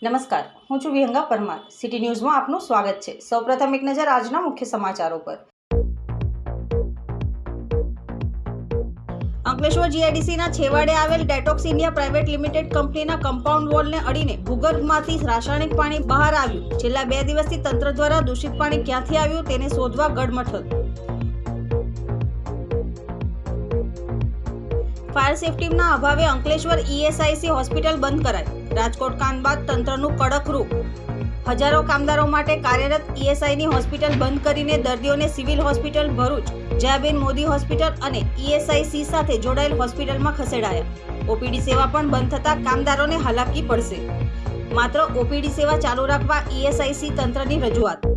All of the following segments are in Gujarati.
નમસ્કાર, હું છું વિહંગા પરમાર. સિટી ન્યૂઝમાં આપનું સ્વાગત છે. સૌપ્રથમ એક નજર આજના મુખ્ય સમાચારો પર. અંકલેશ્વર જીઆઈડીસીના છેવાડે આવેલ ડેટોક્સ ઇન્ડિયા પ્રાઇવેટ લિમિટેડ કંપનીના કમ્પાઉન્ડ વોલને અડીને ભૂગર્ભમાંથી રાસાયણિક પાણી બહાર આવ્યું. છેલ્લા 2 દિવસથી તંત્ર દ્વારા દૂષિત પાણી ક્યાંથી આવ્યું તેને શોધવા ગડમથલ. ફાયર સેફટીના અભાવે અંકલેશ્વર ઈએસઆઈસી હોસ્પિટલ બંધ કરાઈ. રાજકોટ કાંડ બાદ તંત્રનું કડક રૂપ. હજારો કામદારો માટે કાર્યરત ઈએસઆઈની હોસ્પિટલ બંધ કરીને દર્દીઓને civil hospital Bharuch, Jayaben Modi hospital અને ઈએસઆઈસી સાથે જોડાયેલ હોસ્પિટલમાં ખસેડાયા. ઓપીડી સેવા પણ બંધ થતાં કામદારોને હાલાકી પડશે. માત્ર ઓપીડી સેવા ચાલુ રાખવા ઈએસઆઈસી તંત્રની રજૂઆત.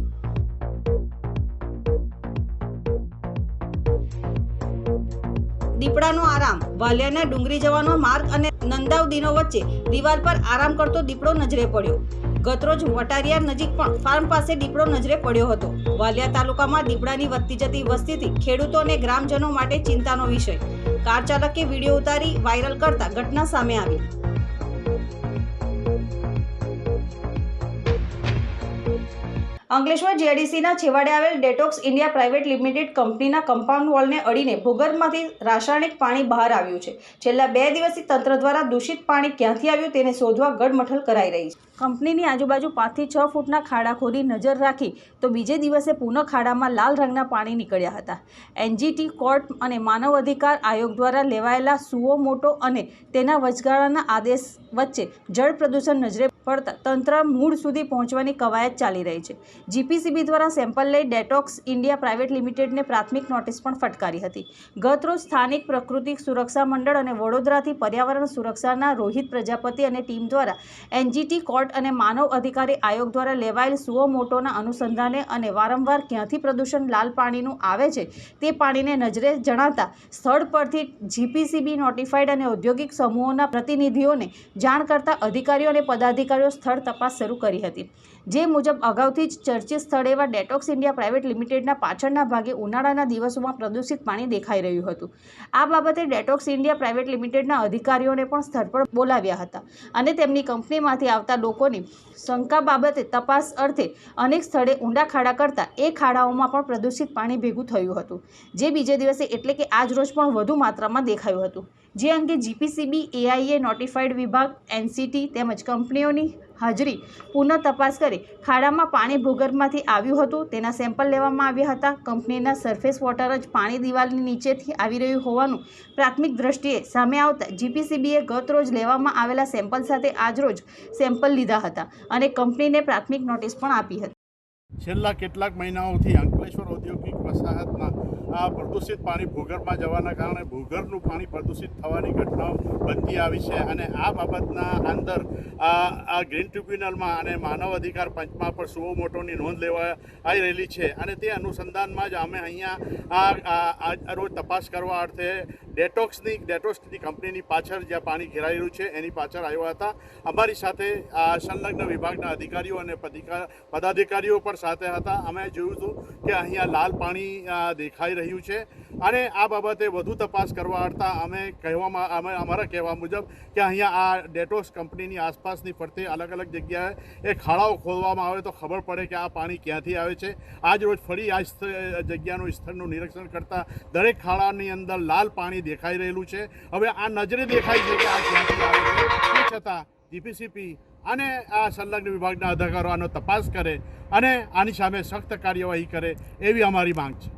દીપડાનો આરામ. વાલિયાના ડુંગરી જવાનો માર્ગ અને નંદાવદીનો વચ્ચે દિવાલ પર આરામ કરતો દીપડો નજરે પડ્યો. ગતરોજ વટારિયા નજીક પણ ફાર્મ પાસે દીપડો નજરે પડ્યો હતો. વાલિયા તાલુકામાં દીપડાની વધતી જતી વસ્તીથી ખેડૂતો અને ગ્રામજનો માટે ચિંતાનો વિષય. કાર ચાલકે વિડીયો ઉતારી વાયરલ કરતા ઘટના સામે આવી. અંકલેશ્વર જીઆઈડીસીના છેવાડે આવેલ ડેટોક્સ ઇન્ડિયા પ્રાઇવેટ લિમિટેડ કંપનીના કમ્પાઉન્ડ વોલને અડીને ભૂગર્ભમાંથી રાસાયણિક પાણી બહાર આવ્યું છે. છેલ્લા 2 દિવસથી તંત્ર દ્વારા દૂષિત પાણી ક્યાંથી આવ્યું તેને શોધવા ગડમથલ કરાઈ રહી છે. કંપનીની આજુબાજુ 5 થી 6 ફૂટના ખાડા ખોદી નજર રાખી તો બીજે દિવસે પુનઃ ખાડામાં લાલ રંગના પાણી નીકળ્યા હતા. એનજીટી કોર્ટ અને માનવ અધિકાર આયોગ દ્વારા લેવાયેલા સુઓ મોટો અને તેના વચગાળાના આદેશ વચ્ચે જળ પ્રદૂષણ નજરે પડતા તંત્ર મૂળ સુધી પહોંચવાની કવાયત ચાલી રહી છે. જીપીસીબી દ્વારા સેમ્પલ લઈ ડેટોક્સ ઇન્ડિયા પ્રાઇવેટ લિમિટેડને પ્રાથમિક નોટિસ પણ ફટકારી હતી. ગતરોજ સ્થાનિક પ્રકૃતિ સુરક્ષા મંડળ અને વડોદરાથી પર્યાવરણ સુરક્ષાના રોહિત પ્રજાપતિ અને ટીમ દ્વારા એનજીટી કોર્ટ અને માનવ અધિકારી આયોગ દ્વારા લેવાયેલ સુઓ મોટોના અનુસંધાને અને વારંવાર ક્યાંથી પ્રદૂષણ લાલ પાણીનું આવે છે તે પાણીને નજરે જણાતા સ્થળ પરથી જીપીસીબી નોટિફાઈડ અને ઔદ્યોગિક સમૂહોના પ્રતિનિધિઓને જાણ કરતા અધિકારીઓ અને પદાધિકારીઓ સ્થળ તપાસ શરૂ કરી હતી. જે મુજબ અગાઉથી જ ચર્ચિત સ્થળ એવા ડેટોક્સ ઇન્ડિયા પ્રાઇવેટ લિમિટેડના પાછળના ભાગે ઉનાળાના દિવસોમાં પ્રદૂષિત પાણી દેખાઈ રહ્યું હતું. આ બાબતે ડેટોક્સ ઇન્ડિયા પ્રાઇવેટ લિમિટેડના અધિકારીઓને પણ સ્થળ પર બોલાવ્યા હતા અને તેમની કંપનીમાંથી આવતા લોકોની શંકા બાબતે તપાસ અર્થે અનેક સ્થળે ઊંડા ખાડા કરતા એ ખાડાઓમાં પણ પ્રદૂષિત પાણી ભેગું થયું હતું, જે બીજે દિવસે એટલે કે આજ રોજ પણ વધુ માત્રામાં દેખાયું હતું. જે અંગે જીપીસીબી, એઆઈએ, નોટિફાઈડ વિભાગ, એનસીટી તેમજ કંપનીઓની હાજરી પુનઃ તપાસ કરી ખાડામાં પાણી ભૂગર્ભમાંથી આવ્યું હતું તેના સેમ્પલ લેવામાં આવ્યા હતા. કંપનીના સરફેસ વોટર જ પાણી દિવાલની નીચેથી આવી રહ્યું હોવાનું પ્રાથમિક દ્રષ્ટિએ સામે આવતા જીપીસીબીએ ગત રોજ લેવામાં આવેલા સેમ્પલ સાથે આજરોજ સેમ્પલ લીધા હતા અને કંપનીને પ્રાથમિક નોટિસ પણ આપી હતી. છેલ્લા કેટલાક મહિનાઓથી અંકલેશ્વર ઔદ્યોગિક વસાહતમાં પ્રદૂષિત પાણી ભૂગર્ભમાં જવાના કારણે ભૂગર્ભનું પાણી પ્રદૂષિત થવાની ઘટનાઓ બનતી આવી છે અને આ બાબતના અંદર આ ગ્રીન ટ્રિબ્યુનલમાં અને માનવ અધિકાર પંચમાં પણ સુઓ મોટોની નોંધ લેવા આવી રહેલી છે અને તે અનુસંધાનમાં જ અમે અહીંયા રોજ તપાસ કરવા અર્થે ડેટોક્સની કંપનીની પાછળ જ્યાં પાણી ઘેરાઈ રહ્યું છે એની પાછળ આવ્યા હતા. અમારી સાથે સંલગ્ન વિભાગના અધિકારીઓ અને પદાધિકારીઓ પણ સાથે હતા. અમે જોયું હતું કે અહીંયા લાલ પાણી દેખાઈ રહ્યું છે અને આ બાબતે વધુ તપાસ કરવા અર્થે અમારા કહેવા મુજબ કે અહીંયા આ ડેટોક્સ કંપનીની આસપાસની ફરતે અલગ અલગ જગ્યાએ એ ખાડાઓ ખોદવામાં આવે તો ખબર પડે કે આ પાણી ક્યાંથી આવે છે. આજ રોજ ફરી આ જગ્યાનું સ્થળનું નિરીક્ષણ કરતાં દરેક ખાડાની અંદર લાલ પાણી દેખાઈ રહેલું છે. હવે આ નજરે દેખાય છે કે આ ક્યાંથી આવે છે. તે છતાં જીપીસીબી અને આ સંલગ્ન વિભાગના અધિકારીઓ આનો તપાસ કરે અને આની સામે સખ્ત કાર્યવાહી કરે એવી અમારી માંગ છે.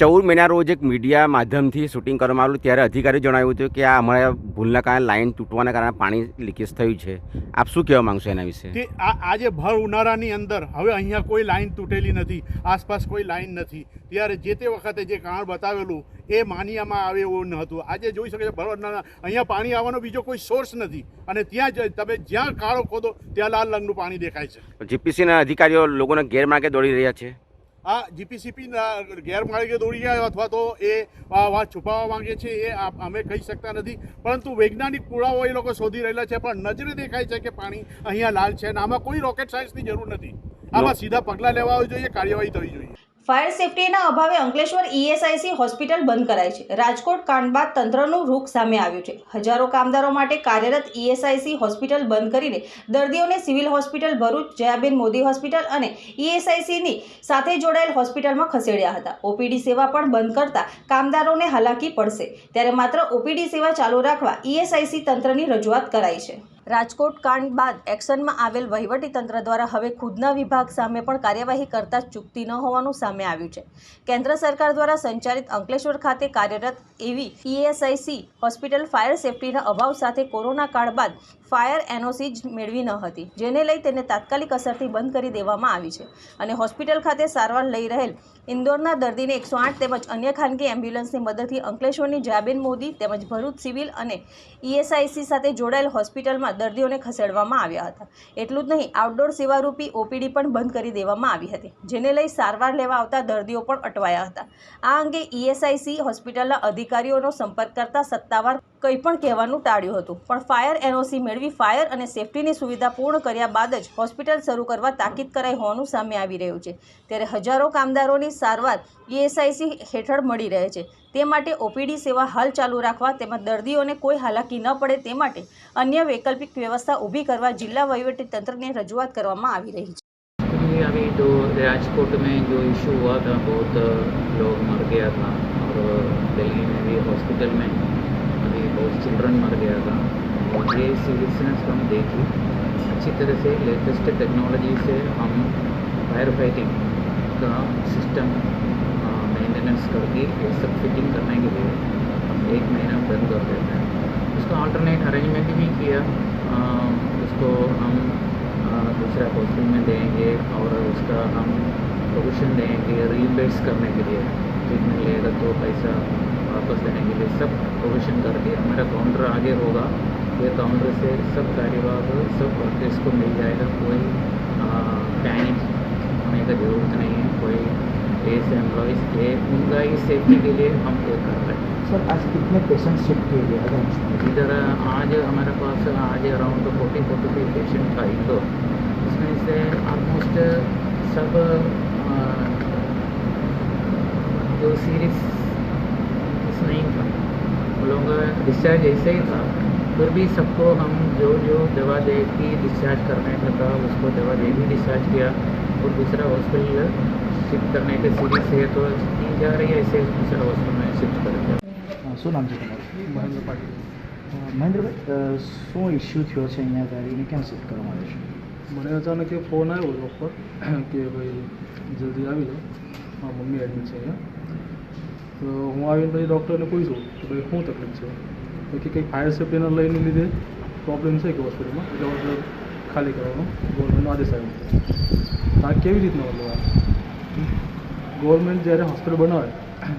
14 મહિના રોજ એક મીડિયા માધ્યમથી શૂટિંગ કરવામાં આવ્યું ત્યારે અધિકારી જણાવ્યું હતું કે આ અમારા ભૂલના કારણે લાઇન તૂટવાના કારણે પાણી લીકેજ થયું છે. આપ શું કહેવા માંગશો એના વિશે? કે આજે ભર ઉનાળાની અંદર હવે અહીંયા કોઈ લાઇન તૂટેલી નથી, આસપાસ કોઈ લાઇન નથી. ત્યારે જે તે વખતે જે કારણ બતાવેલું એ માન્યમાં આવે એવું ન હતું. આજે જોઈ શકે છે ભર અહીંયા પાણી આવવાનો બીજો કોઈ સોર્સ નથી અને ત્યાં જ તમે જ્યાં ખાડો ખોદો ત્યાં લાલ રંગનું પાણી દેખાય છે. જીપીસીના અધિકારીઓ લોકોને ગેરમાર્ગે દોડી રહ્યા છે. આ જીપીસીબીના ગેરમાર્ગે દોડી ગયા અથવા તો એ વાત છુપાવવા માંગે છે એ અમે કહી શકતા નથી, પરંતુ વૈજ્ઞાનિક પુરાવો એ લોકો શોધી રહેલા છે. પણ નજરે દેખાય છે કે પાણી અહીંયા લાલ છે અને આમાં કોઈ રોકેટ સાયન્સની જરૂર નથી. આમાં સીધા પગલાં લેવા જોઈએ, કાર્યવાહી થવી જોઈએ. ફાયર સેફટીના અભાવે અંકલેશ્વર ઈએસઆઈસી હોસ્પિટલ બંધ કરાઈ છે. રાજકોટ કાંડ બાદ તંત્રનું રૂખ સામે આવ્યું છે. હજારો કામદારો માટે કાર્યરત ઈએસઆઈસી હોસ્પિટલ બંધ કરીને દર્દીઓને civil hospital Bharuch, Jayaben Modi hospital અને ઈએસઆઈસીની સાથે જોડાયેલ હોસ્પિટલમાં ખસેડ્યા હતા. ઓપીડી સેવા પણ બંધ કરતા કામદારોને હાલાકી પડશે, ત્યારે માત્ર ઓપીડી સેવા ચાલુ રાખવા ઈએસઆઈસી તંત્રની રજૂઆત કરાઈ છે. રાજકોટ કાંડ બાદ એક્શનમાં આવેલ વહીવટીતંત્ર દ્વારા હવે ખુદના વિભાગ સામે પણ કાર્યવાહી કરતા ચૂકતી ન હોવાનું સામે આવ્યું છે. કેન્દ્ર સરકાર દ્વારા સંચાલિત અંકલેશ્વર ખાતે કાર્યરત એવી ઈએસઆઈસી હોસ્પિટલ ફાયર સેફટીના અભાવ સાથે કોરોના કાળ બાદ ફાયર એનઓસી જ મેળવી ન હતી, જેને લઈ તેને તાત્કાલિક અસરથી બંધ કરી દેવામાં આવી છે અને હોસ્પિટલ ખાતે સારવાર લઈ રહેલ ઇન્દોરના દર્દીને 108 તેમજ અન્ય ખાનગી એમ્બ્યુલન્સની મદદથી અંકલેશ્વરની જયાબેન મોદી તેમજ ભરૂચ સિવિલ અને ઈએસઆઈસી સાથે જોડાયેલ હોસ્પિટલમાં દર્દીઓને ખસેડવામાં આવ્યા હતા. એટલું જ નહીં, આઉટડોર સેવારૂપી ઓપીડી પણ બંધ કરી દેવામાં આવી હતી, જેને લઈ સારવાર લેવા આવતા દર્દીઓ પણ અટવાયા હતા. આ અંગે ઈએસઆઈસી હોસ્પિટલના અધિકારીઓનો સંપર્ક કરતા સત્તાવાર કંઈ પણ કહેવાનું ટાળ્યું હતું, પણ ફાયર એનઓસી મેળવી ફાયર અને સેફટીની સુવિધા પૂર્ણ કર્યા બાદ જ હોસ્પિટલ શરૂ કરવા તાકીદ કરાઈ હોવાનું સામે આવી રહ્યું છે. ત્યારે હજારો કામદારોની સારવાર ઈએસઆઈસી હેઠળ મળી રહે છે. તે માટે ઓપીડી સેવા હાલ ચાલુ રાખવા તેમજ દર્દીઓને કોઈ હાલાકી ન પડે તે માટે અન્ય વૈકલ્પિક વ્યવસ્થા ઊભી કરવા જિલ્લા વહીવટીતંત્રને રજૂઆત કરવામાં આવી રહી છે. अभी तो राजकोट में जो इशू हुआ था, बहुत लोग मर गया था और दिल्ली में भी हॉस्पिटल में अभी बहुत चिल्ड्रन मर गया था. और ये सीरियसनेस हम देखी अच्छी तरह से लेटेस्ट टेक्नोलॉजी से हम फायर फाइटिंग का सिस्टम मेंटेनेंस करके ये सब फिटिंग करने के लिए हम 1 महीना बंद कर देते हैं. उसका अल्टरनेट अरेंजमेंट भी किया. उसको हम दूसरा हॉस्पिटल में देंगे और उसका हम प्रोविजन देंगे रीबेट्स करने के लिए. ट्रीटमेंट लेगा तो पैसा वापस देने के लिए सब प्रोविजन करके हमारा काउंटर आगे होगा. ये काउंटर से सब कार्यवाह सब वर्कर्स को मिल जाएगा. कोई पैनिक होने का ज़रूरत नहीं है. कोई एस एम्प्लॉइज़ ये उनका ही सेफ्टी के लिए हम ये कर रहे हैं. सर आज कितने पेशेंट शिफ्ट किए गए अगर इधर आज हमारे पास आज अराउंड 40-45 पेशेंट था इंदौर. उसमें से ऑलमोस्ट सब जो सीरियस नहीं था उन लोगों का डिस्चार्ज ऐसे ही था. फिर भी सबको हम जो दवा दे की डिस्चार्ज करने का था उसको दवा दे भी डिस्चार्ज किया और दूसरा हॉस्पिटल शिफ्ट करने के सीरीज है तो की जा रही है. ऐसे दूसरा हॉस्पिटल में शिफ्ट करेंगे. શું નામ છે તમારું? મહેન્દ્ર પાટીલ. મહેન્દ્રભાઈ, શું ઇસ્યુ થયો છે અહીંયા ગાડીને કેમ શિફ્ટ કરવામાં આવે છે? મને અચાનક એક ફોન આવ્યો જોબ પર કે ભાઈ જલ્દી આવી જાઓ, મારા મમ્મી એડમિટ છે અહીંયા. તો હું આવીને પછી ડૉક્ટરને પૂછ્યું કે ભાઈ શું તકલીફ છે, તો કે કંઈક ફાયર સેફ્ટીના લઈને લીધે પ્રોબ્લેમ છે કે હોસ્પિટલમાં, એટલે હોસ્પિટલ ખાલી કરવાનો ગવર્મેન્ટનો આદેશ આવ્યો. તો આ કેવી રીતના મતલબ આ ગવર્મેન્ટ જ્યારે હોસ્પિટલ બનાવે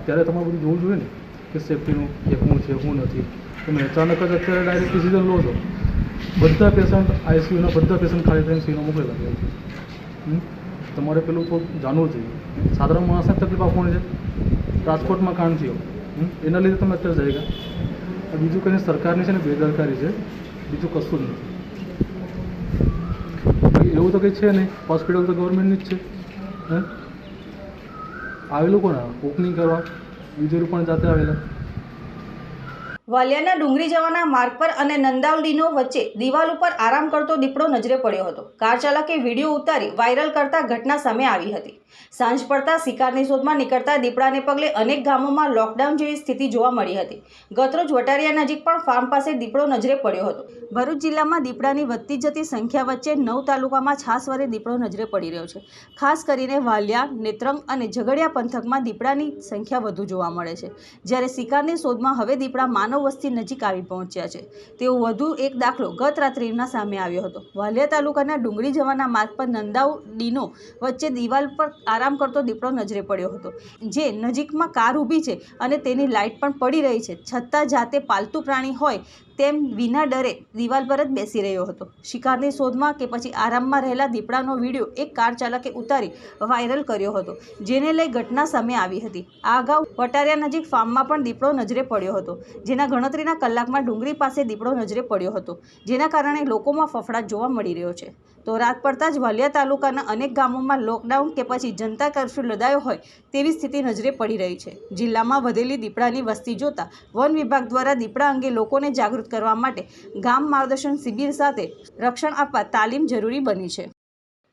ત્યારે તમારે બધું જોવું જોઈએ ને કે સેફ્ટીનું કે શું છે શું નથી. તમે અચાનક જ અત્યારે ડાયરેક્ટ ડિસિઝન લો છો. બધા પેશન્ટ આઈસીયુના બધા પેશન્ટ ખાલી થઈને સીનો મોકલેલા છે. તમારે પેલું તો જાણવું જોઈએ. સાધારણ માણસને તકલીફ આપવાની છે. રાજકોટમાં કાંડ થયો એના લીધે તમે અત્યારે જઈ ગયા. બીજું કંઈ સરકારની છે ને બેદરકારી છે, બીજું કશું જ નથી. એવું તો કંઈ છે નહીં. હોસ્પિટલ તો ગવર્મેન્ટની જ છે. આવેલું કોણ ઓપનિંગ કરવા બીજું પણ જાતે આવેલા. વાલિયાના ડુંગરી જવાના માર્ગ પર અને નંદાવલીનો વચ્ચે દિવાલ ઉપર આરામ કરતો દીપડો નજરે પડ્યો હતો. કાર ચાલકે વિડીયો ઉતારી વાયરલ કરતા ઘટના સામે આવી હતી. સાંજ પડતા શિકારની શોધમાં નીકળતા દીપડાને પગલે અનેક ગામોમાં લોકડાઉન જેવી સ્થિતિ જોવા મળી હતી. ગતરોજ વટારિયા નજીક પણ ફાર્મ પાસે દીપડો નજરે પડ્યો હતો. ભરૂચ જિલ્લામાં દીપડાની વધતી જતી સંખ્યા વચ્ચે 9 તાલુકામાં છાસવારે દીપડો નજરે પડી રહ્યો છે. ખાસ કરીને વાલિયા, નેત્રંગ અને ઝઘડિયા પંથકમાં દીપડાની સંખ્યા વધુ જોવા મળે છે. જ્યારે શિકારની શોધમાં હવે દીપડા માનવ વસ્તી નજીક આવી પહોંચ્યા છે. તેવો વધુ એક દાખલો ગત રાત્રિના સામે આવ્યો હતો. વાલિયા તાલુકાના ડુંગળી જવાના માર્ગ પર નંદાવડીનો વચ્ચે દિવાલ પર આરામ કરતો દીપડો નજરે પડ્યો હતો, જે નજીકમાં કાર ઊભી છે અને તેની લાઇટ પણ પડી રહી છે, છતાં જાતે પાલતુ પ્રાણી હોય તેમ વિના ડરે દિવાલ પર જ બેસી રહ્યો હતો. શિકારની શોધમાં કે પછી આરામમાં રહેલા દીપડાનો વિડીયો એક કાર ચાલકે ઉતારી વાયરલ કર્યો હતો, જેને લઈ ઘટના સામે આવી હતી. આ અગાઉ વટારિયા નજીક ફાર્મમાં પણ દીપડો નજરે પડ્યો હતો, જેના ગણતરીના કલાકમાં ડુંગરી પાસે દીપડો નજરે પડ્યો હતો, જેના કારણે લોકોમાં ફફડાટ જોવા મળી રહ્યો છે. તો રાત પડતા જ વાલિયા તાલુકાના અનેક ગામોમાં લોકડાઉન કે પછી જનતા કર્ફ્યુ લદાયો હોય તેવી સ્થિતિ નજરે પડી રહી છે. જિલ્લામાં વધેલી દીપડાની વસ્તી જોતા વન વિભાગ દ્વારા દીપડા અંગે લોકોને જાગૃત કરવા માટે ગામ માર્ગદર્શન શિબિર સાથે રક્ષણ આપવા તાલીમ જરૂરી બની છે.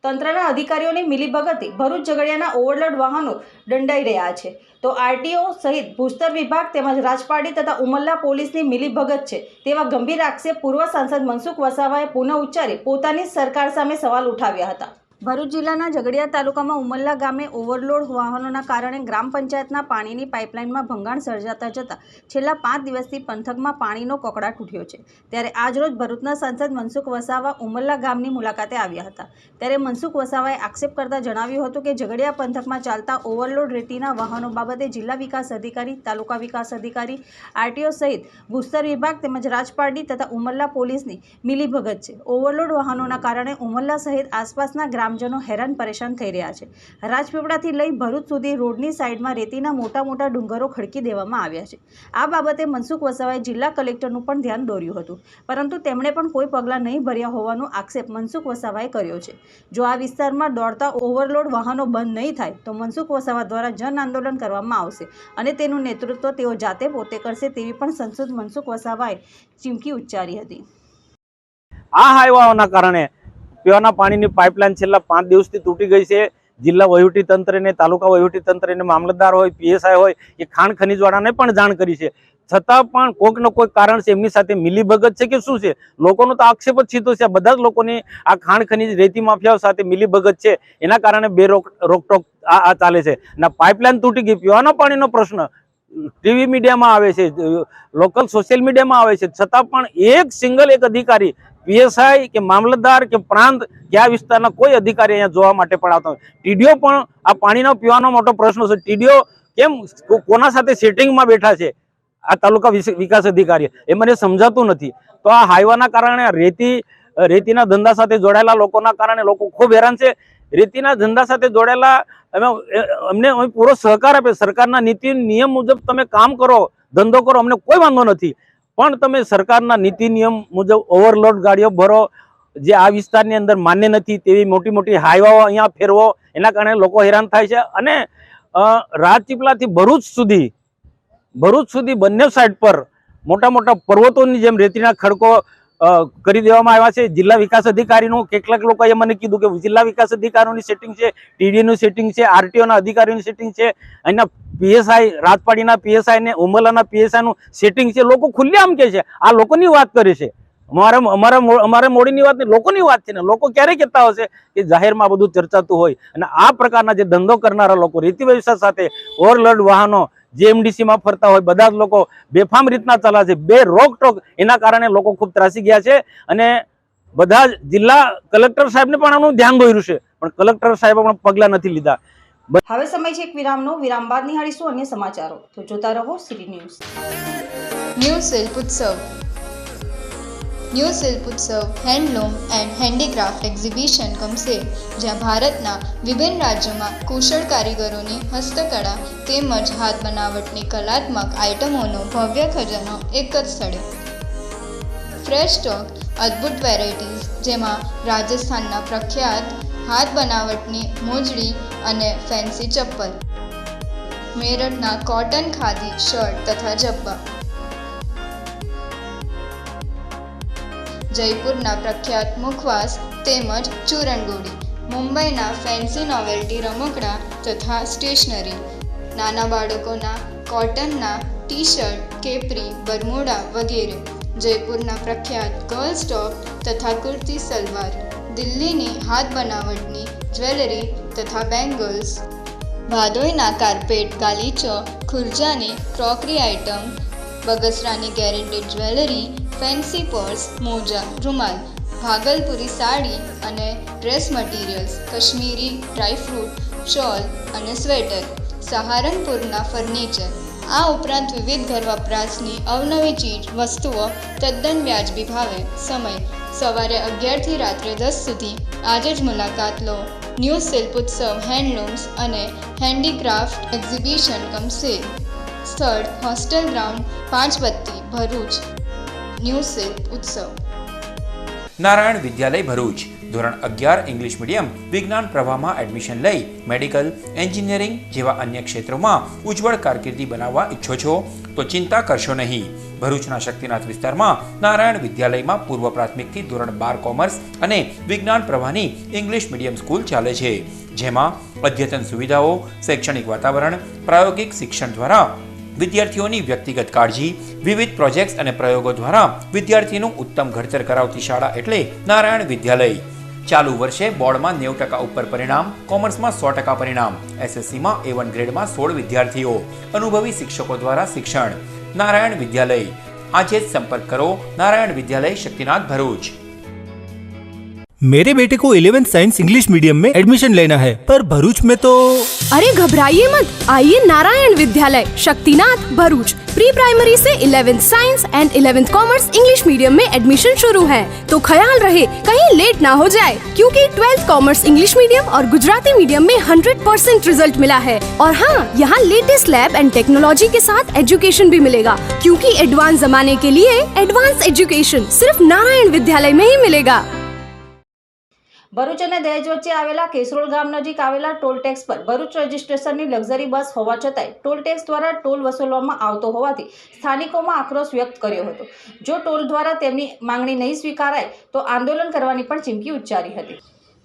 તંત્રના અધિકારીઓની મિલીભગતથી ભરૂચ ઝઘડિયાના ઓવરલોડ વાહનો દંડાઈ રહ્યા છે, તો આરટીઓ સહિત ભૂસ્તર વિભાગ તેમજ રાજપારડી તથા ઉમરલા પોલીસની મિલીભગત છે તેવા ગંભીર આક્ષેપ પૂર્વ સાંસદ મનસુખ વસાવાએ પુનઃ ઉચ્ચારી પોતાની સરકાર સામે સવાલ ઉઠાવ્યા હતા. ભરૂચ જિલ્લાના ઝઘડિયા તાલુકામાં ઉમરલા ગામે ઓવરલોડ વાહનોના કારણે ગ્રામ પંચાયતના પાણીની પાઇપલાઇનમાં ભંગાણ સર્જાતા જતાં છેલ્લા 5 દિવસથી પંથકમાં પાણીનો કકળાટ ઉઠ્યો છે. ત્યારે આજરોજ ભરૂચના સાંસદ મનસુખ વસાવા ઉમરલા ગામની મુલાકાતે આવ્યા હતા. ત્યારે મનસુખ વસાવાએ આક્ષેપ કરતા જણાવ્યું હતું કે ઝઘડિયા પંથકમાં ચાલતા ઓવરલોડ રેતીના વાહનો બાબતે જિલ્લા વિકાસ અધિકારી, તાલુકા વિકાસ અધિકારી, આરટીઓ સહિત ભૂસ્તર વિભાગ તેમજ રાજપારડી તથા ઉમરલા પોલીસની મિલીભગત છે. ઓવરલોડ વાહનોના કારણે ઉમરલા સહિત આસપાસના ગ્રામજનો હેરાન પરેશાન થઈ રહ્યા છે. રાજપીપળાથી લઈ ભરૂચ સુધી રોડની સાઈડમાં રેતીના મોટા મોટા ડુંગરો ખડકી દેવામાં આવ્યા છે. આ બાબતે મનસુખ વસાવાએ જિલ્લા કલેક્ટરનું પણ ધ્યાન દોર્યું હતું, પરંતુ તેમણે પણ કોઈ પગલાં નહીં ભર્યા હોવાનો આક્ષેપ મનસુખ વસાવાએ કર્યો છે. જો આ વિસ્તારમાં દોડતા ઓવરલોડ વાહનો બંધ નહીં થાય તો મનસુખ વસાવા દ્વારા જન આંદોલન કરવામાં આવશે અને તેનું નેતૃત્વ તેઓ જાતે પોતે કરશે તેવી પણ સંસદ મનસુખ વસાવાએ ચીમકી ઉચ્ચારી હતી. આ હાઈવાઓના કારણે પીવાના પાણીની પાઇપલાઇન છેલ્લા 5 દિવસથી તૂટી ગઈ છે. જિલ્લા વહીવટી તંત્રને, તાલુકા વહીવટી તંત્રને, મામલતદાર હોય, પીએસઆઈ હોય, એ ખાણ ખનીજવાળાને પણ જાણ કરી છે. છતાં પણ કોઈકનો કોઈ કારણ છે, એમની સાથે મિલીભગત છે કે શું છે? લોકોનો તો આક્ષેપ જ સીધો છે. બધા જ લોકોની આ ખાણ ખનીજ રેતી માફિયાઓ સાથે મિલીભગત છે, એના કારણે બે રોકટોક આ ચાલે છે. અને પાઇપલાઇન તૂટી ગઈ, પીવાના પાણીનો પ્રશ્ન ટીવી મીડિયામાં આવે છે, લોકલ સોશિયલ મીડિયામાં આવે છે, છતાં પણ એક સિંગલ એક અધિકારી, પીએસઆઈ કે મામલતદાર કે પ્રાંત કે આ વિસ્તારના કોઈ અધિકારી અહીંયા જોવા માટે પણ આવતા હોય. ટીડીઓ પણ આ પાણીનો પીવાનો મોટો પ્રશ્ન છે. ટીડીઓ કેમ કોના સાથે સેટિંગમાં બેઠા છે આ તાલુકા વિકાસ અધિકારી, એ મને સમજાતું નથી. તો આ હાઈવાના કારણે રેતીના ધંધા સાથે જોડાયેલા લોકોના કારણે લોકો ખૂબ હેરાન છે. રેતીના ધંધા સાથે જોડાયેલા અમને પૂરો સહકાર આપે. સરકારના નીતિ નિયમ મુજબ તમે કામ કરો, ધંધો કરો, અમને કોઈ વાંધો નથી. પણ તમે સરકારના નીતિ નિયમ મુજબ ઓવરલોડ ગાડીઓ ભરો, જે આ વિસ્તારની અંદર માન્ય નથી તેવી મોટી મોટી હાઈવાઓ અહીંયા ફેરવો, એના કારણે લોકો હેરાન થાય છે. અને રાજપીપળાથી ભરૂચ સુધી બંને સાઈડ પર મોટા મોટા પર્વતોની જેમ રેતીના ખડકો કરી દેવામાં આવ્યા છે. જિલ્લા વિકાસ અધિકારીનું કેટલાક લોકોએ મને કીધું કે જિલ્લા વિકાસ અધિકારીઓની સેટિંગ છે, ટીડીનું સેટિંગ છે, આરટીઓના અધિકારીઓની સેટિંગ છે, અહીંના પીએસઆઈ, રાજપાડીના પીએસઆઈ ને ઉમરલાના પીએસઆઈ નું સેટિંગ છે. લોકો ખુલ્લેઆમ કહે છે, આ લોકોની વાત કરે છે. અમારે મોડીની વાત નહીં, લોકોની વાત છે ને. લોકો ક્યારે કહેતા હશે કે જાહેરમાં બધું ચર્ચાતું હોય? અને આ પ્રકારના જે ધંધો કરનારા લોકો, રેતી વ્યવસાય સાથે ઓવરલોડ વાહનો JMDC માં ફરતા હોય, બધા જ લોકો બેફામ રીતના ચાલે છે, બે રોકટોક, એના કારણે લોકો ખૂબ ત્રાસી ગયા છે. અને બધા જ જિલ્લા કલેક્ટર સાહેબને પણ આનું ધ્યાન દોર્યું છે, પણ કલેક્ટર સાહેબે પણ પગલાં નથી લીધા. હવે સમય છે એક વિરામનો. વિરામ બાદ નિહાળીશું અન્ય સમાચારો. તો જોતા રહો સિટી ન્યૂઝ. ન્યૂ શિલ્પ ઉત્સવ. ન્યૂ શિલ્પ ઉત્સવ handloom and handicraft exhibition come cell, જ્યાં ભારતના વિભિન્ન રાજ્યોમાં કુશળ કારીગરોની હસ્તકળા તેમજ હાથ બનાવટની કલાત્મક આઇટમોનો ભવ્ય ખજાનો એક જ સ્થળે. ફ્રેશ સ્ટોક, અદ્ભુત વેરાયટીઝ, જેમાં રાજસ્થાનના પ્રખ્યાત હાથ બનાવટની મોજડી અને ફેન્સી ચપ્પલ, મેરઠના કોટન ખાદી શર્ટ તથા જબ્બા, જયપુરના પ્રખ્યાત મુખવાસ તેમજ ચૂરણગોળી, મુંબઈના ફેન્સી નોવેલ્ટી રમકડા તથા સ્ટેશનરી, નાના બાળકોના કોટનના ટી શર્ટ, કેપરી, બરમુડા વગેરે, જયપુરના પ્રખ્યાત ગર્લ્સ ટોપ તથા કુર્તી સલવાર, દિલ્હીની હાથ બનાવટની જ્વેલરી તથા બેંગલ્સ, ભાદોઈના કાર્પેટ, ગાલીચો, ખુરજાની ક્રોકરી આઇટમ, બગસરાની ગેરેન્ટેડ જ્વેલરી, ફેન્સી પર્સ, મોજા, રૂમાલ, ભાગલપુરી સાડી અને dress materials, Kashmiri dry fruit, shawl અને સ્વેટર, સહારનપુરના ફર્નિચર, આ ઉપરાંત વિવિધ ઘર વપરાશની અવનવી ચીજ વસ્તુઓ તદ્દન વ્યાજબી ભાવે. સમય સવારે 11 થી રાત્રે 10 સુધી. આજે જ મુલાકાત લો. ન્યૂ શિલ્પ ઉત્સવ હેન્ડલૂમ્સ અને હેન્ડીક્રાફ્ટ એક્ઝિબિશન કમ સેલ. સ્થળ હોસ્ટેલ ગ્રાઉન્ડ 5 બત્તી ભરૂચ. ન્યૂ શિલ્પ ઉત્સવ. નારાયણ વિદ્યાલય ભરૂચ ધોરણ 11 ઇંગ્લિશ મીડિયમ વિજ્ઞાન પ્રવાહમાં એડમિશન લઈ મેડિકલ, એન્જિનિયરિંગ જેવા અન્ય ક્ષેત્રોમાં ઉજ્જવળ કારકિર્દી બનાવવા ઈચ્છો છો તો ચિંતા કરશો નહીં. ભરૂચના શક્તિનાથ વિસ્તારમાં નારાયણ વિદ્યાલયમાં પૂર્વ પ્રાથમિકથી ધોરણ 12 કોમર્સ અને વિજ્ઞાન પ્રવાહની ઇંગ્લિશ મીડિયમ સ્કૂલ ચાલે છે, જેમાં અદ્યતન સુવિધાઓ, શૈક્ષણિક વાતાવરણ, પ્રાયોગિક શિક્ષણ દ્વારા વિદ્યાર્થીઓની વ્યક્તિગત કાળજી, વિવિધ પ્રોજેક્ટ્સ અને પ્રયોગો દ્વારા વિદ્યાર્થીનું ઉત્તમ ઘડતર કરાવતી શાળા એટલે નારાયણ વિદ્યાલય. ચાલુ વર્ષે બોર્ડમાં 90% ઉપર પરિણામ, કોમર્સમાં 100% પરિણામ, એસએસસીમાં A1 ગ્રેડમાં 16 વિદ્યાર્થીઓ, અનુભવી શિક્ષકો દ્વારા શિક્ષણ. નારાયણ વિદ્યાલય. આજે જ સંપર્ક કરો નારાયણ વિદ્યાલય, શક્તિનાથ, भरूच. मेरे बेटे को 11th साइंस इंग्लिश मीडियम में एडमिशन लेना है, पर भरूच में तो... अरे घबराइए मत, आइए नारायण विद्यालय शक्तिनाथ भरूच. प्री प्राइमरी से 11th science and 11th commerce English medium में एडमिशन शुरू है, तो ख्याल रहे कहीं लेट ना हो जाए, क्योंकि 12th कॉमर्स इंग्लिश मीडियम और गुजराती मीडियम में 100% रिजल्ट मिला है. और हाँ, यहाँ लेटेस्ट लैब एंड टेक्नोलॉजी के साथ एजुकेशन भी मिलेगा, क्योंकि एडवांस जमाने के लिए एडवांस एजुकेशन सिर्फ नारायण विद्यालय में ही मिलेगा. ભરૂચ અને દહેજ વચ્ચે આવેલા કેસરોલ ગામ નજીક આવેલા ટોલ ટેક્સ પર ભરૂચ રજિસ્ટ્રેશનની લક્ઝરી બસ હોવા છતાંય ટોલ ટેક્સ દ્વારા ટોલ વસૂલવામાં આવતો હોવાથી સ્થાનિકોમાં આક્રોશ વ્યક્ત કર્યો હતો. જો ટોલ દ્વારા તેમની માંગણી નહીં સ્વીકારાય તો આંદોલન કરવાની પણ ચીમકી ઉચ્ચારી હતી.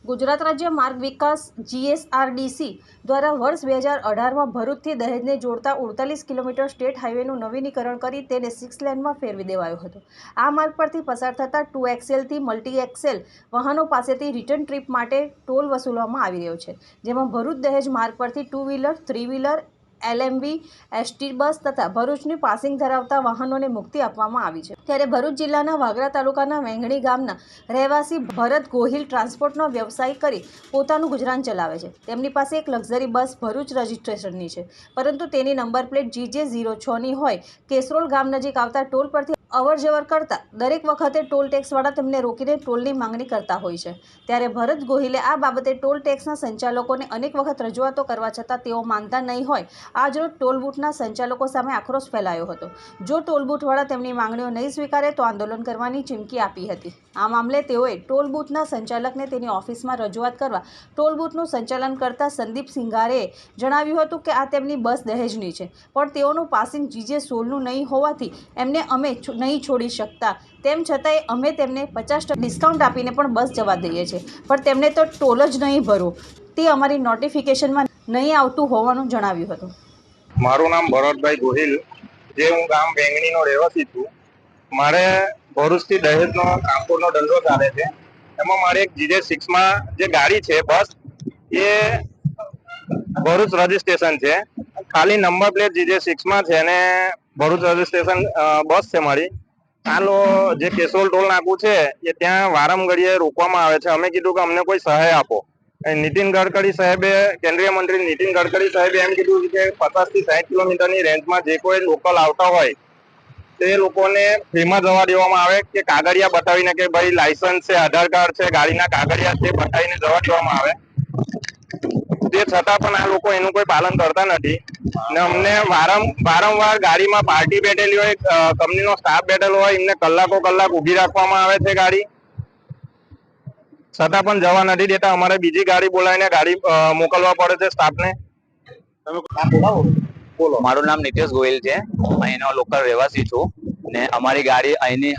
ગુજરાત રાજ્ય માર્ગ વિકાસ GSRDC દ્વારા વર્ષ 2018માં ભરૂચથી દહેજને જોડતા 48 કિલોમીટર સ્ટેટ હાઈવેનું નવીનીકરણ કરી તેને 6 લેનમાં ફેરવી દેવાયો હતો. આ માર્ગ પરથી પસાર થતા 2XL થી મલ્ટી એક્સેલ વાહનો પાસેથી રિટર્ન ટ્રીપ માટે ટોલ વસૂલવામાં આવી રહ્યો છે, જેમાં ભરૂચ દહેજ માર્ગ પરથી 2 વ્હીલર, 3 વ્હીલર, LMV, ST બસ તથા ભરૂચની પાસિંગ ધરાવતા વાહનોને મુક્તિ આપવામાં આવી છે. ત્યારે ભરૂચ જિલ્લાના વાગરા તાલુકાના વેંગણી ગામના રહેવાસી ભરત ગોહિલ ટ્રાન્સપોર્ટનો વ્યવસાય કરી પોતાનું ગુજરાન ચલાવે છે. તેમની પાસે એક લક્ઝરી બસ ભરૂચ રજિસ્ટ્રેશનની છે, પરંતુ તેની નંબર પ્લેટ GJ06ની હોય. કેસરોલ ગામ નજીક આવતા ટોલ પરથી અવર જવર કરતા દરેક વખતે ટોલ ટેક્સવાળા તેમને રોકીને ટોલની માંગણી કરતા હોય છે. ત્યારે ભરત ગોહિલે આ બાબતે ટોલ ટેક્સના સંચાલકોને અનેક વખત રજૂઆતો કરવા છતાં તેઓ માનતા નહીં હોય આજરોજ ટોલ બૂથના સંચાલકો સામે આક્રોશ ફેલાયો હતો. જો ટોલ બૂથવાળા તેમની માંગણીઓ નહીં સ્વીકારે તો આંદોલન કરવાની ચીમકી આપી હતી. આ મામલે તેઓએ ટોલ બૂથના સંચાલકને તેની ઓફિસમાં રજૂઆત કરવા ટોલ બૂથનું સંચાલન કરતા સંદીપ સિંઘારેએ જણાવ્યું હતું કે આ તેમની બસ દહેજની છે, પણ તેઓનું પાસિંગ GJ16નું નહીં હોવાથી એમને અમે નહીં છોડી શકતા. તેમ છતાંય અમે તેમને 50% ડિસ્કાઉન્ટ આપીને પણ બસ જવા દઈએ છીએ, પણ તેમને તો ટોલ જ નહીં ભરવો તે અમારી નોટિફિકેશનમાં નહીં આવતું હોવાનું જણાવ્યું હતું. મારું નામ ભરતભાઈ ગોહિલ, જે હું ગામ વેંગણીનો રહેવાસી છું. મારે ભરૂચથી દહેજનો ટ્રાન્સપોર્ટનો ધંધો ચાલે છે. એમાં મારે એક GJ6માં જે ગાડી છે બસ, એ ભરૂચ રજિસ્ટ્રેશન છે, ખાલી નંબર પ્લેટ GJ6માં છે અને ભરૂચ રજિસ્ટ્રેશન બસ છે મારી. ચાલો જે કેસરોલ ટોલ નાકું છે એ ત્યાં વારંઘડીએ રોકવામાં આવે છે. અમે કીધું કે અમને કોઈ સહાય આપો. નીતિન ગડકરી સાહેબે, કેન્દ્રીય મંત્રી નીતિન ગડકરી સાહેબે એમ કીધું કે 50 થી 60 કિલોમીટરની રેન્જમાં જે કોઈ લોકલ આવતા હોય તે લોકોને ફ્રીમાં જવા દેવામાં આવે, કે કાગળિયા બતાવીને કે ભાઈ લાયસન્સ છે, આધાર કાર્ડ છે, ગાડીના કાગળિયા છે બતાવીને જવા દેવામાં આવે. તે છતાં પણ આ લોકો એનું કોઈ પાલન કરતા નથી ને અમને વારંવાર ગાડીમાં પાર્ટી બેઠેલી હોય, કંપનીનો સ્ટાફ બેઠેલો હોય, એમને કલાક ઊભી રાખવામાં આવે છે ગાડી, છતાં પણ જવા નથી દેતા. અમારે બીજી ગાડી બોલાવીને ગાડી મોકલવા પડે છે સ્ટાફને. બોલો. મારું નામ નિતેશ ગોહિલ છે, અહીંનો લોકલ રહેવાસી છું ને અમારી ગાડી અહીંની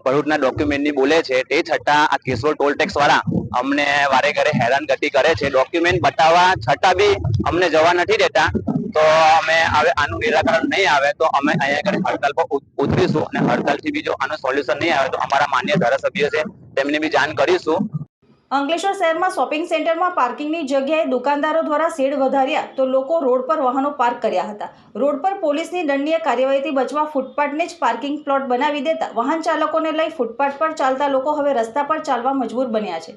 ભરૂચના ડોક્યુમેન્ટની બોલે છે, તે છતાં આ કેસરોલ ટોલ ટેક્સ વાળા અમને વારે ઘરે હેરાનગતિ કરે છે. ડોક્યુમેન્ટ બતાવવા છતાં બી અમને જવા નથી દેતા. તો અમે હવે આનું નિરાકરણ નહીં આવે તો અમે અહીંયા આગળ હડતાલ પર ઉતરીશું અને હડતાલથી બી જો આનું સોલ્યુશન નહીં આવે તો અમારા માન્ય ધારાસભ્ય છે તેમને બી જાણ કરીશું. અંકલેશ્વર શહેરમાં શોપિંગ સેન્ટરમાં પાર્કિંગની જગ્યાએ દુકાનદારો દ્વારા શેડ વધાર્યા તો લોકો રોડ પર વાહનો પાર્ક કર્યા હતા. રોડ પર પોલીસની દંડીય કાર્યવાહીથી બચવા ફૂટપાથને જ પાર્કિંગ પ્લોટ બનાવી દેતા વાહન ચાલકોને લઈ ફૂટપાથ પર ચાલતા લોકો હવે રસ્તા પર ચાલવા મજબૂર બન્યા છે.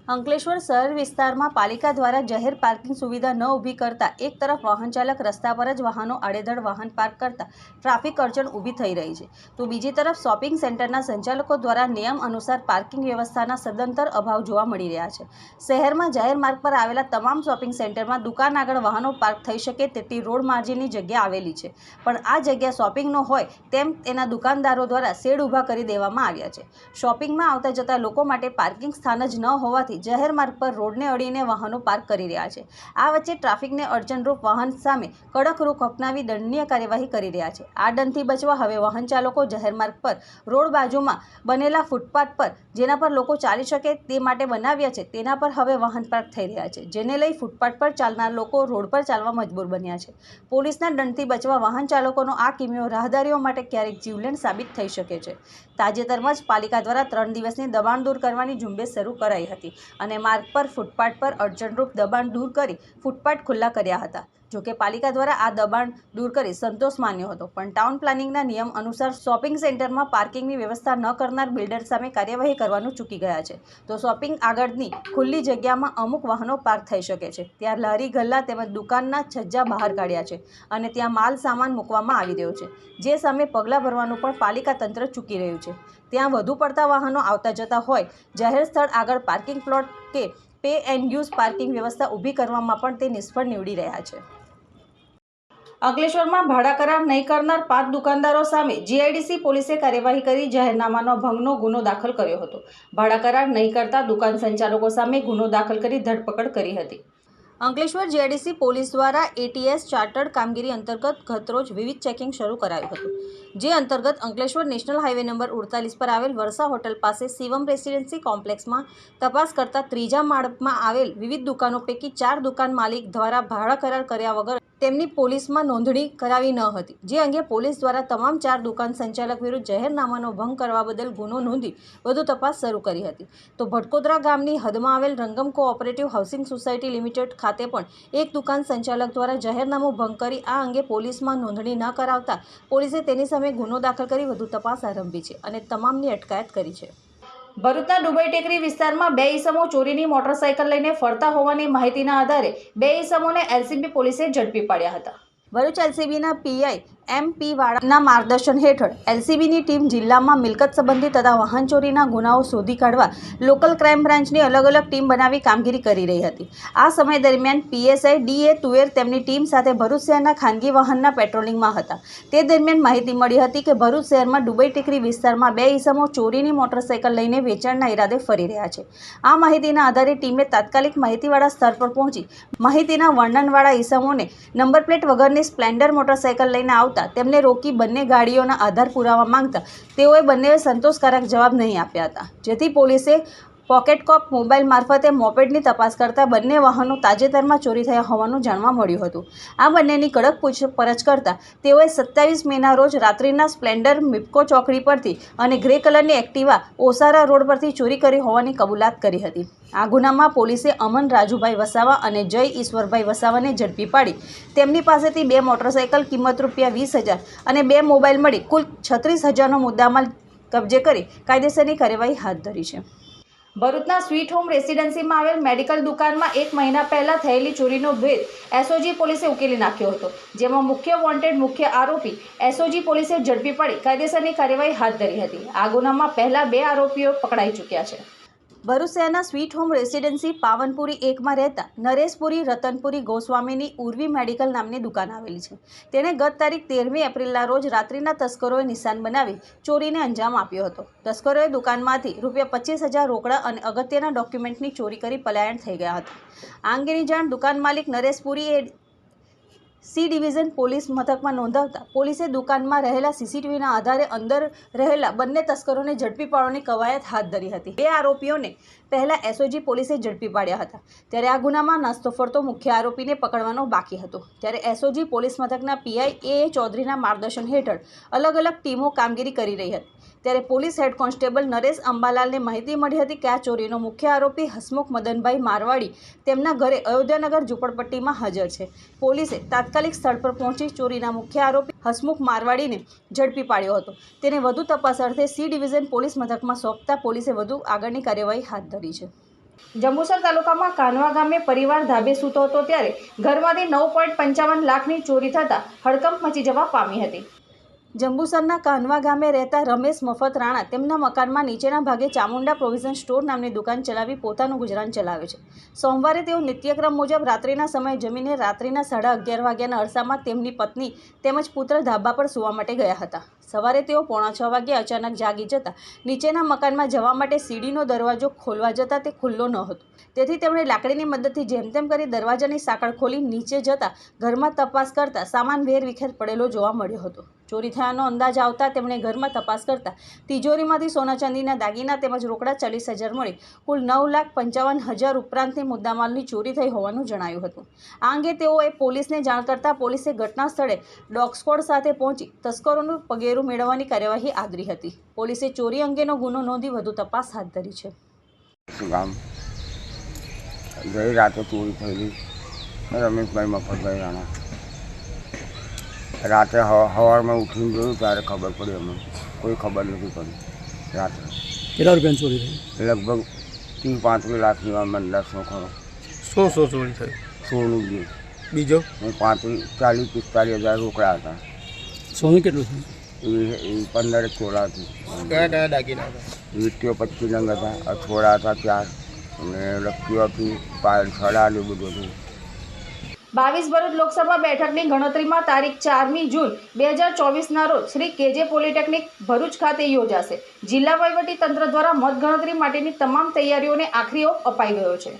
અંકલેશ્વર શહેર વિસ્તારમાં પાલિકા દ્વારા જાહેર પાર્કિંગ સુવિધા ન ઊભી કરતા એક તરફ વાહન ચાલક રસ્તા પર જ વાહનો આડેધડ વાહન પાર્ક કરતા ટ્રાફિક અડચણ ઊભી થઈ રહી છે, તો બીજી તરફ શોપિંગ સેન્ટરના સંચાલકો દ્વારા નિયમ અનુસાર પાર્કિંગ વ્યવસ્થાના સદંતર અભાવ જોવા મળી રહ્યા છે। શહેરમાં જાહેર માર્ગ પર આવેલા તમામ શોપિંગ સેન્ટરમાં દુકાન આગળ વાહનો પાર્ક થઈ શકે તેટલી રોડ માર્જિનની જગ્યા આવેલી છે, પણ આ જગ્યા શોપિંગનો હોય તેમ તેના દુકાનદારો દ્વારા શેડ ઊભા કરી દેવામાં આવ્યા છે। શોપિંગમાં આવતા જતા લોકો માટે પાર્કિંગ સ્થાન જ ન હોવાથી જાહેર માર્ગ પર રોડને અડીને વાહનો પાર્ક કરી રહ્યા છે। આ વચ્ચે ટ્રાફિકને અડચણરૂપ વાહન સામે કડક રૂખ અપનાવી દંડનીય કાર્યવાહી કરી રહ્યા છે। આ દંડથી બચવા હવે વાહન ચાલકો જાહેર માર્ગ પર રોડ બાજુમાં બનેલા ફૂટપાથ પર જેના પર લોકો ચાલી શકે તે માટે બનાવ્યા છે તેના પર હવે વાહન પાર્ક થઈ રહ્યા છે, જેને લઈ ફૂટપાથ પર ચાલનાર લોકો રોડ પર ચાલવા મજબૂર બન્યા છે। પોલીસના દંડથી બચવા વાહન ચાલકોનો આ કિમિયો રાહદારીઓ માટે ક્યારેક જીવલેણ સાબિત થઈ શકે છે। તાજેતરમાં જ પાલિકા દ્વારા 3 દિવસની દબાણ દૂર કરવાની ઝુંબેશ શરૂ કરાઈ હતી અને માર્ગ પર ફૂટપાથ પર અડચણરૂપ દબાણ દૂર કરી ફૂટપાથ ખુલ્લા કર્યા હતા। જોકે પાલિકા દ્વારા આ દબાણ દૂર કરી સંતોષ માન્યો હતો, પણ ટાઉન પ્લાનિંગના નિયમ અનુસાર શોપિંગ સેન્ટરમાં પાર્કિંગની વ્યવસ્થા ન કરનાર બિલ્ડર સામે કાર્યવાહી કરવાનું ચૂકી ગયા છે, તો શોપિંગ આગળની ખુલ્લી જગ્યામાં અમુક વાહનો પાર્ક થઈ શકે છે, ત્યાં લારી ગલ્લા તેમજ દુકાનના છજ્જા બહાર કાઢ્યા છે અને ત્યાં માલ સામાન મૂકવામાં આવી રહ્યો છે, જે સામે પગલાં ભરવાનું પણ પાલિકા તંત્ર ચૂકી રહ્યું છે। ત્યાં વધુ પડતા વાહનો આવતા જતા હોય જાહેર સ્થળ આગળ પાર્કિંગ પ્લોટ કે પે એન્ડ યુઝ પાર્કિંગ વ્યવસ્થા ઊભી કરવામાં પણ તે નિષ્ફળ નીવડી રહ્યા છે। અંકલેશ્વરમાં ભાડા કરાર નહીં કરનાર 5 દુકાનદારો સામે જીઆઈડીસી પોલીસે કાર્યવાહી કરી જાહેરનામાનો ભંગનો ગુનો દાખલ કર્યો હતો। ભાડા કરાર નહીં કરતા દુકાન સંચાલકો સામે ગુનો દાખલ કરી ધરપકડ કરી હતી। અંકલેશ્વર જીઆઈડીસી પોલીસ દ્વારા એટીએસ ચાર્ટર્ડ કામગીરી અંતર્ગત ગતરોજ વિવિધ ચેકિંગ શરૂ કરાયું હતું, જે અંતર્ગત અંકલેશ્વર નેશનલ હાઈવે નંબર 48 પર આવેલ વર્ષા હોટલ પાસે શિવમ રેસિડેન્સી કોમ્પ્લેક્સમાં તપાસ કરતા ત્રીજા માળમાં આવેલ વિવિધ દુકાનો પૈકી 4 દુકાન માલિક દ્વારા ભાડા કરાર કર્યા વગર તેમની પોલીસમાં નોંધણી કરાવી ન હતી, જે અંગે પોલીસ દ્વારા તમામ 4 દુકાન સંચાલક વિરુદ્ધ જાહેરનામાનો ભંગ કરવા બદલ ગુનો નોંધી વધુ તપાસ શરૂ કરી હતી। તો ભટકોદરા ગામની હદમાં આવેલ રંગમ કોઓપરેટિવ હાઉસિંગ સોસાયટી લિમિટેડ ખાતે પણ એક દુકાન સંચાલક દ્વારા જાહેરનામું ભંગ કરી આ અંગે પોલીસમાં નોંધણી ન કરાવતા પોલીસે તેની સામે ગુનો દાખલ કરી વધુ તપાસ આરંભી છે અને તમામની અટકાયત કરી છે। ભરૂચના ડુબઈ ટેકરી વિસ્તારમાં 2 ઈસમો ચોરીની મોટરસાઇકલ લઈને ફરતા હોવાની માહિતીના આધારે 2 ઈસમોને એલસીબી પોલીસે ઝડપી પાડ્યા હતા। ભરૂચ એલસીબીના પીઆઈ એમપી વાળાના માર્ગદર્શન હેઠળ એલસીબીની ટીમ જિલ્લામાં મિલકત સંબંધી તથા વાહન ચોરીના ગુનાઓ શોધી કાઢવા લોકલ ક્રાઇમ બ્રાન્ચની અલગ અલગ ટીમ બનાવી કામગીરી કરી રહી હતી। આ સમય દરમિયાન પીએસઆઈ ડીએ તુવેર તેમની ટીમ સાથે ભરૂચ શહેરના ખાનગી વાહનના પેટ્રોલિંગમાં હતા। તે દરમિયાન માહિતી મળી હતી કે ભરૂચ શહેરમાં ડુબઈ ટેકરી વિસ્તારમાં 2 ઈસમો ચોરીની મોટરસાઇકલ લઈને વેચાણના ઈરાદે ફરી રહ્યા છે। આ માહિતીના આધારે ટીમે તાત્કાલિક માહિતીવાળા સ્થળ પર પહોંચી માહિતીના વર્ણનવાળા ઈસમોને નંબર પ્લેટ વગરની સ્પ્લેન્ડર મોટરસાઇકલ લઈને આવતા તેમને રોકી બંને ગાડીઓના આધાર પુરાવા માંગતા તેઓએ બંનેએ સંતોષકારક જવાબ નહીં આપ્યા હતા, જેથી પોલીસે પોકેટકોપ મોબાઈલ મારફતે મોપેડની તપાસ કરતા બંને વાહનો તાજેતરમાં ચોરી થયા હોવાનું જાણવા મળ્યું હતું। આ બંનેની કડક પૂછપરછ કરતા તેઓએ 27 મેના રોજ રાત્રિના સ્પ્લેન્ડર મિપકો ચોકડી પરથી અને ગ્રે કલરની એક્ટિવા ઓસારા રોડ પરથી ચોરી કરી હોવાની કબૂલાત કરી હતી। આ ગુનામાં પોલીસે અમન રાજુભાઈ વસાવા અને જય ઈશ્વરભાઈ વસાવાને ઝડપી પાડી તેમની પાસેથી 2 મોટરસાઇકલ કિંમત ₹20,000 અને 2 મોબાઈલ મળી કુલ 36,000નો મુદ્દામાલ કબજે કરી કાયદેસરની કાર્યવાહી હાથ ધરી છે। ભરૂચના સ્વીટ હોમ રેસિડેન્સીમાં આવેલ મેડિકલ દુકાનમાં 1 મહિના પહેલા થયેલી ચોરીનો ભેદ એસઓજી પોલીસે ઉકેલી નાખ્યો હતો, જેમાં મુખ્ય વોન્ટેડ મુખ્ય આરોપી એસઓજી પોલીસે ઝડપી પાડી કાયદેસરની કાર્યવાહી હાથ ધરી હતી। આ ગુનામાં પહેલા 2 આરોપીઓ પકડાઈ ચૂક્યા છે। ભરૂચ શહેરના સ્વીટ હોમ રેસિડેન્સી પાવનપુરી 1માં રહેતા નરેશપુરી રતનપુરી ગોસ્વામીની ઉર્વી મેડિકલ નામની દુકાન આવેલી છે। તેણે ગત તારીખ 13મી એપ્રિલના રોજ રાત્રિના તસ્કરોએ નિશાન બનાવી ચોરીને અંજામ આપ્યો હતો। તસ્કરોએ દુકાનમાંથી ₹25,000 રોકડા અને અગત્યના ડોક્યુમેન્ટની ચોરી કરી પલાયન થઈ ગયા હતા। આ અંગેની જાણ દુકાન માલિક નરેશપુરીએ સી ડિવિઝન પોલીસ મથકમાં નોંધાવતા પોલીસે દુકાનમાં રહેલા સીસીટીવીના આધારે અંદર રહેલા બંને તસ્કરોને ઝડપી પાડવાની કવાયત હાથ ધરી હતી। 2 આરોપીઓને પહેલા એસઓજી પોલીસે ઝડપી પાડ્યા હતા, ત્યારે આ ગુનામાં નાસ્તો ફરતો મુખ્ય આરોપીને પકડવાનો બાકી હતો, ત્યારે એસઓજી પોલીસ મથકના પીઆઈ એ ચૌધરીના માર્ગદર્શન હેઠળ અલગ અલગ ટીમો કામગીરી કરી રહી હતી। ત્યારે પોલીસ હેડ કોન્સ્ટેબલ નરેશ અંબાલાલને માહિતી મળી હતી કે આ ચોરીનો મુખ્ય આરોપી હસમુખ મદનભાઈ મારવાડી તેમના ઘરે અયોધ્યાનગર ઝૂંપડપટ્ટીમાં હાજર છે। પોલીસે તાત્કાલિક સ્થળ પર પહોંચી ચોરીના મુખ્ય આરોપી હસમુખ મારવાડીને ઝડપી પાડ્યો હતો। તેને વધુ તપાસ અર્થે સી ડિવિઝન પોલીસ મથકમાં સોંપતા પોલીસે વધુ આગળની કાર્યવાહી હાથ ધરી છે। જંબુસર તાલુકામાં કાનવા ગામે પરિવાર ધાબે સૂતો હતો ત્યારે ઘરમાંથી 9.55 લાખની ચોરી થતાં હડકંપ મચી જવા પામી હતી. જંબુસરના કાનવા ગામે રહેતા રમેશ મફત રાણા તેમના મકાનમાં નીચેના ભાગે ચામુંડા પ્રોવિઝન સ્ટોર નામની દુકાન ચલાવી પોતાનું ગુજરાન ચલાવે છે. સોમવારે તેઓ નિત્યક્રમ મુજબ રાત્રિના સમયે જમીને રાત્રિના 11:30 વાગ્યાના અરસામાં તેમની પત્ની તેમજ પુત્ર ધાબા પર સૂવા માટે ગયા હતા. સવારે તેઓ 5:45 વાગ્યે અચાનક જાગી જતા નીચેના મકાનમાં જવા માટે સીડીનો દરવાજો ખોલવા જતાં તે ખુલ્લો ન હતો. તેથી તેમણે લાકડીની મદદથી જેમ તેમ કરી દરવાજાની સાંકળ ખોલી નીચે જતા ઘરમાં તપાસ કરતા સામાન વેરવિખેર પડેલો જોવા મળ્યો હતો. ચોરી થયાનો અંદાજ આવતા તેમણે ઘરમાં તપાસ કરતા તિજોરીમાંથી સોના ચાંદીના દાગીના તેમજ રોકડા 40,000 મળી કુલ 9,55,000 ઉપરાંતની મુદ્દામાલની ચોરી થઈ હોવાનું જણાયું હતું. આ અંગે તેઓએ પોલીસને જાણ કરતા પોલીસે ઘટના સ્થળે ડોગ સ્ક્વોડ સાથે પહોંચી તસ્કરોનું પગેરું મેળવવાની કાર્યવાહી આદરી હતી. પોલીસે ચોરી અંગેનો ગુનો નોંધી વધુ તપાસ હાથ ધરી છે. ગઈ રાતે ચોરી થયેલી રમેશભાઈ મફતભાઈ રાણા. રાતે સવારમાં ઉઠીને જોયું ત્યારે ખબર પડી. અમે કોઈ ખબર નથી પડી. રાત્રે કેટલા રૂપિયાની ચોરી થઈ? લગભગ 30-35 લાખની અંદાજનો ખરો. શું ચોરી થઈ? સોનું ગયું. બીજો? 40-45 હજાર રોકડા હતા. સોનું કેટલું છે? એ 15 તોલા હતી. કયા દાગીના હતા? વીટીઓ 25 નંગ હતા, અથોડા હતા 4 અને લક્કીઓ હતી, પાયલ છડા ને બધું હતું. 22 ભરૂચ લોકસભા બેઠકની ગણતરીમાં તારીખ 4મી જૂન 2024ના રોજ શ્રી કેજે પોલિટેકનિક ભરૂચ ખાતે યોજાશે. જિલ્લા વહીવટી તંત્ર દ્વારા મતગણતરી માટેની તમામ તૈયારીઓને આખરી ઓપ અપાઈ ગયો છે.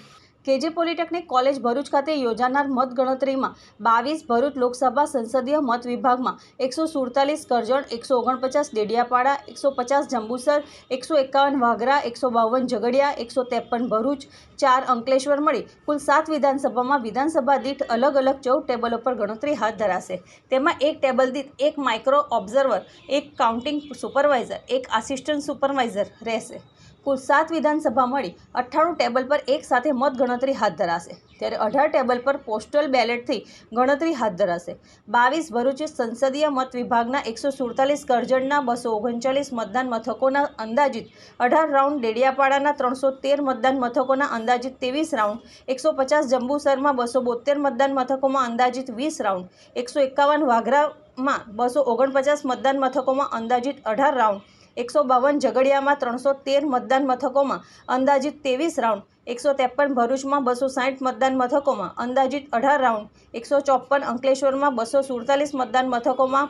કેજે પોલિટેકનિક કોલેજ ભરૂચ ખાતે યોજાનાર મતગણતરીમાં 22 ભરૂચ લોકસભા સંસદીય મત વિભાગમાં 147 કરજણ, 149 ડેડિયાપાડા, 150 જંબુસર, 151 વાગરા, 152 ઝઘડિયા, 153 ભરૂચ, 4 અંકલેશ્વર મળી કુલ 7 વિધાનસભામાં વિધાનસભા દીઠ અલગ અલગ 14 ટેબલો પર ગણતરી હાથ ધરાશે. તેમાં એક ટેબલ દીઠ એક માઇક્રો ઓબ્ઝર્વર, એક કાઉન્ટિંગ સુપરવાઇઝર, એક આસિસ્ટન્ટ સુપરવાઇઝર રહેશે. કુલ 7 વિધાનસભા મળી 98 ટેબલ પર એક સાથે મત ગણતરી હાથ ધરાશે. ત્યારે 18 ટેબલ પર પોસ્ટલ બેલેટથી ગણતરી હાથ ધરાશે. 22 ભરૂચ સંસદીય મત વિભાગના 147 કરજણના 239 મતદાન મથકોના અંદાજિત 18 રાઉન્ડ, ડેડિયાપાડાના 313 મતદાન મથકોના અંદાજિત 23 રાઉન્ડ, 150 જંબુસરમાં 272 મતદાન મથકોમાં અંદાજિત 20 રાઉન્ડ, 151 વાગરામાં 249 મતદાન મથકોમાં અંદાજિત 18 રાઉન્ડ, 152 ઝઘડિયામાં 313 મતદાન મથકોમાં અંદાજિત 23 રાઉન્ડ, 153 ભરૂચમાં 260 મતદાન મથકોમાં અંદાજિત 18 રાઉન્ડ, 154 અંકલેશ્વરમાં 247 મતદાન મથકોમાં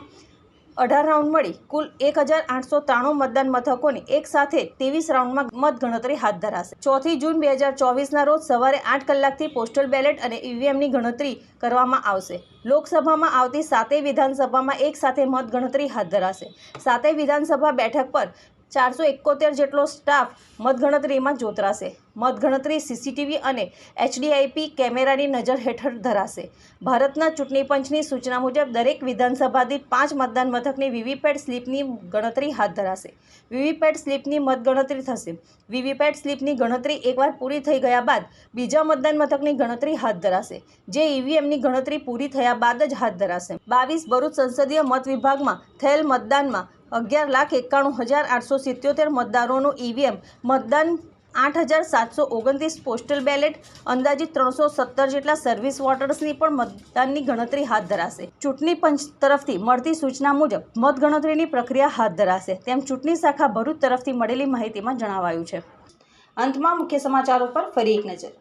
18 રાઉન્ડ મળી કુલ 1,893 મતદાન મથકોની એક સાથે 23 રાઉન્ડમાં મતગણતરી હાથ ધરાશે. 4 જૂન 2024ના રોજ સવારે 8 કલાકથી પોસ્ટલ બેલેટ અને ઈવીએમની ગણતરી કરવામાં આવશે. લોકસભામાં આવતી 7 વિધાનસભામાં એક સાથે મતગણતરી હાથ ધરાશે. 7 વિધાનસભા બેઠક પર 471 જેટલો સ્ટાફ મતગણતરીમાં જોતરાશે. મતગણતરી સીસીટીવી અને HDIP કેમેરાની નજર હેઠળ ધરાશે. ભારતના ચૂંટણી પંચની સૂચના મુજબ દરેક વિધાનસભા દીઠ 5 મતદાન મથકની વીવીપેટ સ્લીપની ગણતરી હાથ ધરાશે. વીવીપેટ સ્લીપની મતગણતરી થશે. વીવીપેટ સ્લીપની ગણતરી એકવાર પૂરી થઈ ગયા બાદ બીજા મતદાન મથકની ગણતરી હાથ ધરાશે, જે ઈવીએમની ગણતરી પૂરી થયા બાદ જ હાથ ધરાશે. 22 ભરૂચ સંસદીય મત વિભાગમાં થયેલ મતદાનમાં 11,91,877 મતદારોનું ઈવીએમ, મતદાન 8,729 પોસ્ટલ બેલેટ, અંદાજિત 317 જેટલા સર્વિસ વોટર્સની પણ મતદાનની ગણતરી હાથ ધરાશે. ચૂંટણી પંચ તરફથી મળતી સૂચના મુજબ મતગણતરીની પ્રક્રિયા હાથ ધરાશે તેમ ચૂંટણી શાખા ભરૂચ તરફથી મળેલી માહિતીમાં જણાવાયું છે. અંતમાં મુખ્ય સમાચારો પર ફરી એક નજર.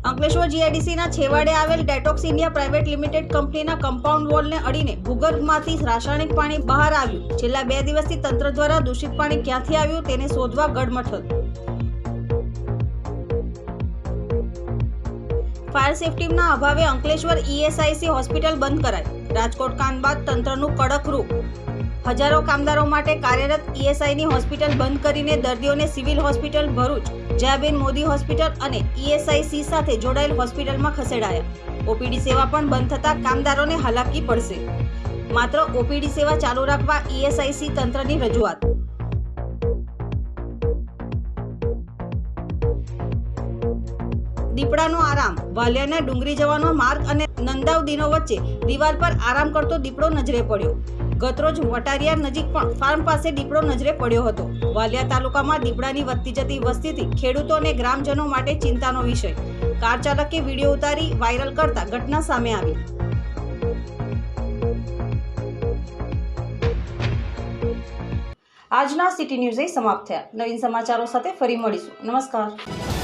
અંકલેશ્વર GIDCના છેવાડે આવેલ ડેટોક્સ ઇન્ડિયા પ્રાઇવેટ લિમિટેડ કંપનીના કમ્પાઉન્ડ વોલને અડીને ભૂગર્ભમાંથી રાસાયણિક પાણી બહાર આવ્યું. છેલ્લા 2 દિવસથી તંત્ર દ્વારા દૂષિત પાણી ક્યાંથી આવ્યું તેને શોધવા ગડમથલ. ફાયર સેફટીના અભાવે અંકલેશ્વર ESIC હોસ્પિટલ બંધ કરાઈ. રાજકોટ કાંડ બાદ તંત્રનું કડક રૂપ. હજારો કામદારો માટે કાર્યરત ESIની હોસ્પિટલ બંધ કરીને દર્દીઓને civil hospital Bharuch, Jayaben Modi hospital અને ESIC સાથે જોડાયેલ હોસ્પિટલમાં ખસેડાયા. OPD સેવા પણ બંધ થતાં કામદારોને હાલાકી પડશે. માત્ર OPD સેવા ચાલુ રાખવા ESIC તંત્રની રજૂઆત. દીપડાનો આરામ. વાલિયાના ડુંગરી જવાનો માર્ગ અને નંદાવ દિનો વચ્ચે દિવાલ પર આરામ કરતો દીપડો નજરે પડ્યો. ગતરોજ વટારિયા નજીક પણ ફાર્મ પાસે દીપડો નજરે પડ્યો હતો. વાલિયા તાલુકામાં દીપડાની વધતી જતી વસ્તીથી ખેડૂતો અને ગ્રામજનો માટે ચિંતાનો વિષય. કાર ચાલકે વિડીયો ઉતારી વાયરલ કરતા ઘટના સામે આવી. આજના સિટી ન્યૂઝ સમાપ્ત થયા. નવીન સમાચારો સાથે ફરી મળીશું. નમસ્કાર.